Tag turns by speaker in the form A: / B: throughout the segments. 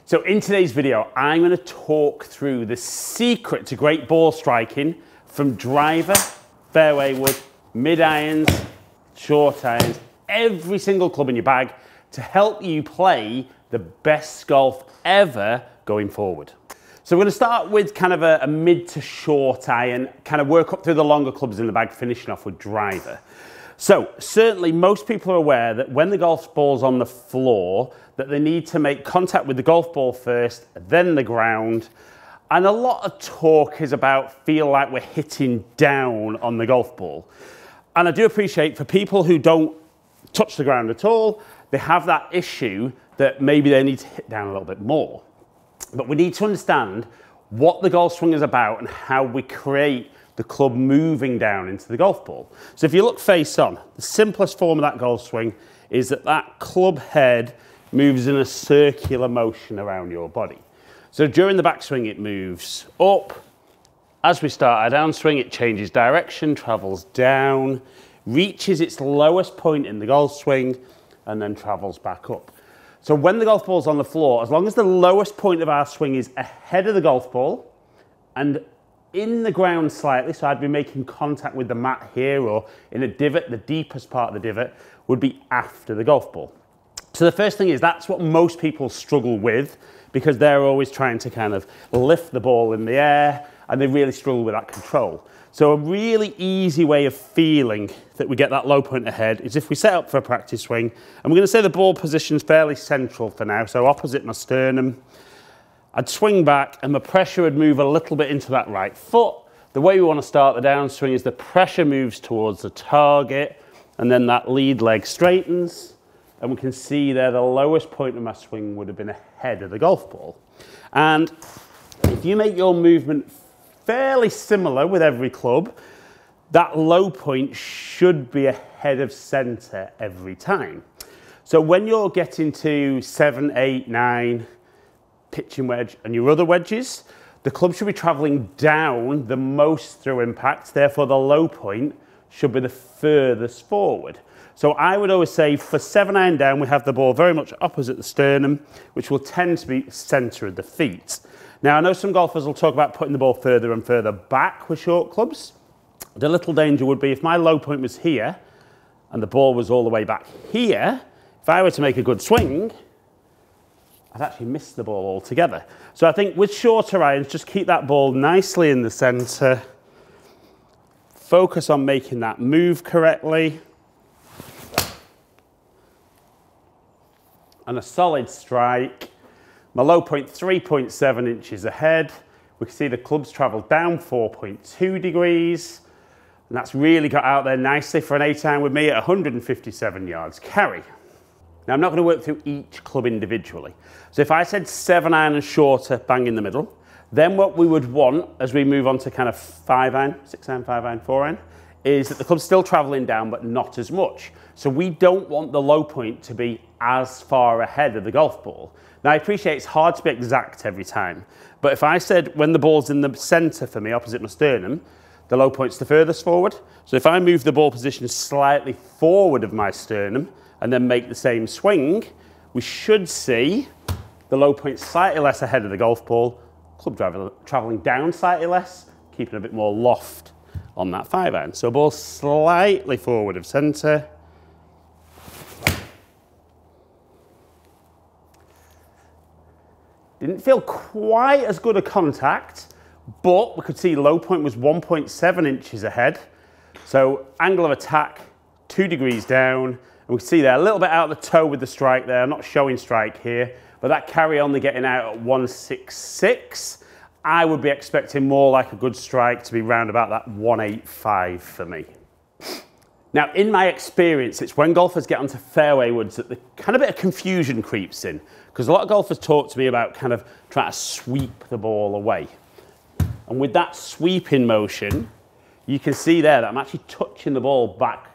A: So in today's video, I'm going to talk through the secret to great ball striking from driver, fairway wood, mid-irons, short irons, every single club in your bag to help you play the best golf ever going forward. So we're going to start with kind of a mid to short iron, kind of work up through the longer clubs in the bag, finishing off with driver. So certainly most people are aware that when the golf ball's on the floor, that they need to make contact with the golf ball first, then the ground. And a lot of talk is about feel like we're hitting down on the golf ball. And I do appreciate for people who don't touch the ground at all, they have that issue that maybe they need to hit down a little bit more. But we need to understand what the golf swing is about and how we create the club moving down into the golf ball. So if you look face on, the simplest form of that golf swing is that that club head moves in a circular motion around your body. So during the backswing, it moves up. As we start our downswing, it changes direction, travels down, reaches its lowest point in the golf swing, and then travels back up. So when the golf ball's on the floor, as long as the lowest point of our swing is ahead of the golf ball and in the ground slightly, so I'd be making contact with the mat here or in a divot, the deepest part of the divot would be after the golf ball. So the first thing is that's what most people struggle with because they're always trying to kind of lift the ball in the air and they really struggle with that control. So a really easy way of feeling that we get that low point ahead is if we set up for a practice swing, and we're going to say the ball position's fairly central for now, so opposite my sternum. I'd swing back and the pressure would move a little bit into that right foot. The way we want to start the downswing is the pressure moves towards the target and then that lead leg straightens. And we can see there the lowest point of my swing would have been ahead of the golf ball. And if you make your movement fairly similar with every club, that low point should be ahead of center every time. So when you're getting to 7, 8, 9, pitching wedge and your other wedges, the club should be traveling down the most through impact, therefore the low point should be the furthest forward. So I would always say for 7-iron down, we have the ball very much opposite the sternum, which will tend to be centre of the feet. Now I know some golfers will talk about putting the ball further and further back with short clubs. The little danger would be if my low point was here and the ball was all the way back here, if I were to make a good swing, I'd actually miss the ball altogether. So I think with shorter irons, just keep that ball nicely in the centre. Focus on making that move correctly. And a solid strike. My low point 3.7 inches ahead. We can see the club's travelled down 4.2 degrees. And that's really got out there nicely for an 8-iron with me at 157 yards carry. Now I'm not going to work through each club individually. So if I said 7-iron and shorter, bang in the middle, then what we would want as we move on to kind of 5-iron, 6-iron, 5-iron, 4-iron, is that the club's still travelling down but not as much. So we don't want the low point to be as far ahead of the golf ball. Now I appreciate it's hard to be exact every time, but if I said when the ball's in the centre for me, opposite my sternum, the low point's the furthest forward. So if I move the ball position slightly forward of my sternum and then make the same swing, we should see the low point slightly less ahead of the golf ball, club driver travelling down slightly less, keeping a bit more loft on that 5-iron. So ball slightly forward of centre. Didn't feel quite as good a contact, but we could see low point was 1.7 inches ahead. So angle of attack, 2 degrees down. And we can see there a little bit out of the toe with the strike there. I'm not showing strike here, but that carry on the getting out at 166. I would be expecting more like a good strike to be round about that 185 for me. Now, in my experience, it's when golfers get onto fairway woods that the kind of bit of confusion creeps in, because a lot of golfers talk to me about kind of trying to sweep the ball away. And with that sweeping motion, you can see there that I'm actually touching the ball back,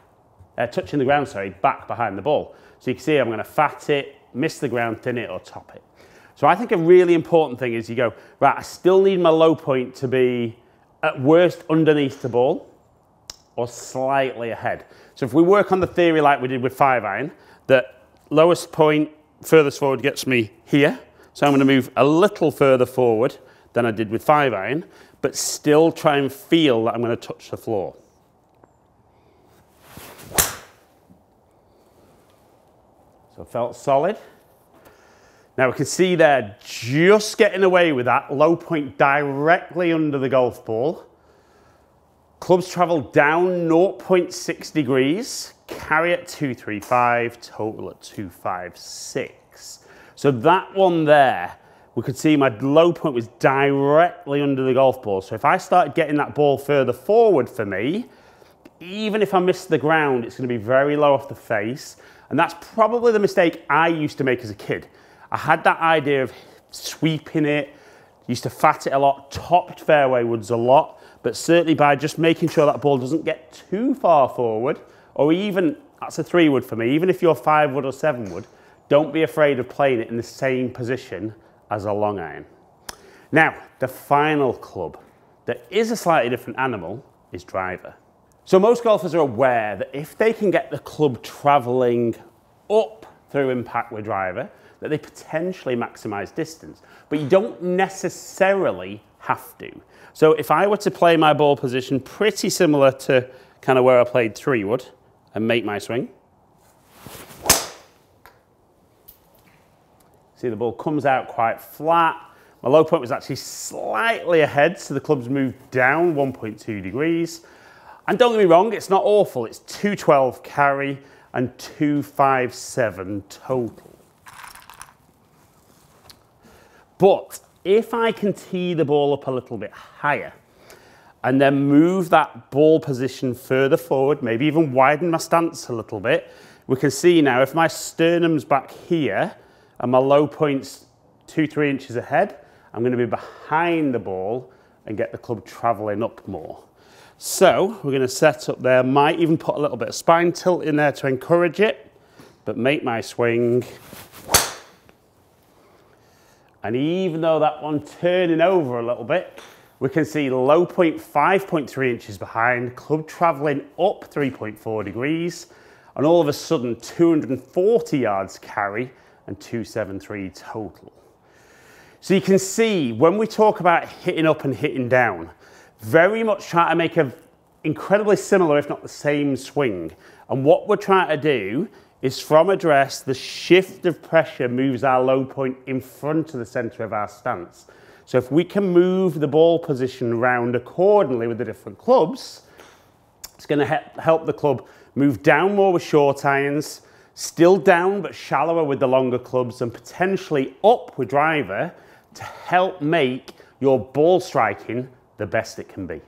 A: touching the ground, sorry, back behind the ball. So you can see I'm going to fat it, miss the ground, thin it, or top it. So I think a really important thing is you go, right, I still need my low point to be at worst underneath the ball or slightly ahead. So if we work on the theory like we did with 5-iron, that lowest point furthest forward gets me here, So I'm going to move a little further forward than I did with 5-iron, but still try and feel that I'm going to touch the floor. So felt solid. Now we can see there, just getting away with that low point directly under the golf ball. Clubs travel down 0.6 degrees, carry at 235, total at 256. So that one there, we could see my low point was directly under the golf ball. So if I start getting that ball further forward for me, even if I miss the ground, it's going to be very low off the face. And that's probably the mistake I used to make as a kid. I had that idea of sweeping it, used to fat it a lot, topped fairway woods a lot, but certainly by just making sure that ball doesn't get too far forward, or even, that's a 3-wood for me, even if you're 5-wood or 7-wood, don't be afraid of playing it in the same position as a long iron. Now, the final club that is a slightly different animal is driver. So most golfers are aware that if they can get the club travelling up through impact with driver, that they potentially maximise distance, but you don't necessarily have to. So if I were to play my ball position pretty similar to kind of where I played 3-wood and make my swing, see the ball comes out quite flat. My low point was actually slightly ahead, so the club's moved down 1.2 degrees. And don't get me wrong, it's not awful. It's 212 carry and 257 total. But if I can tee the ball up a little bit higher and then move that ball position further forward, maybe even widen my stance a little bit, we can see now if my sternum's back here and my low point's 2-3 inches ahead, I'm going to be behind the ball and get the club travelling up more. So we're going to set up there, might even put a little bit of spine tilt in there to encourage it, but make my swing. And even though that one turning over a little bit, we can see low point 5.3 inches behind, club travelling up 3.4 degrees, and all of a sudden 240 yards carry and 273 total. So you can see when we talk about hitting up and hitting down, very much try to make an incredibly similar, if not the same swing. And what we're trying to do is from address, the shift of pressure moves our low point in front of the centre of our stance. So if we can move the ball position around accordingly with the different clubs, it's going to help the club move down more with short irons, still down but shallower with the longer clubs, and potentially up with driver to help make your ball striking the best it can be.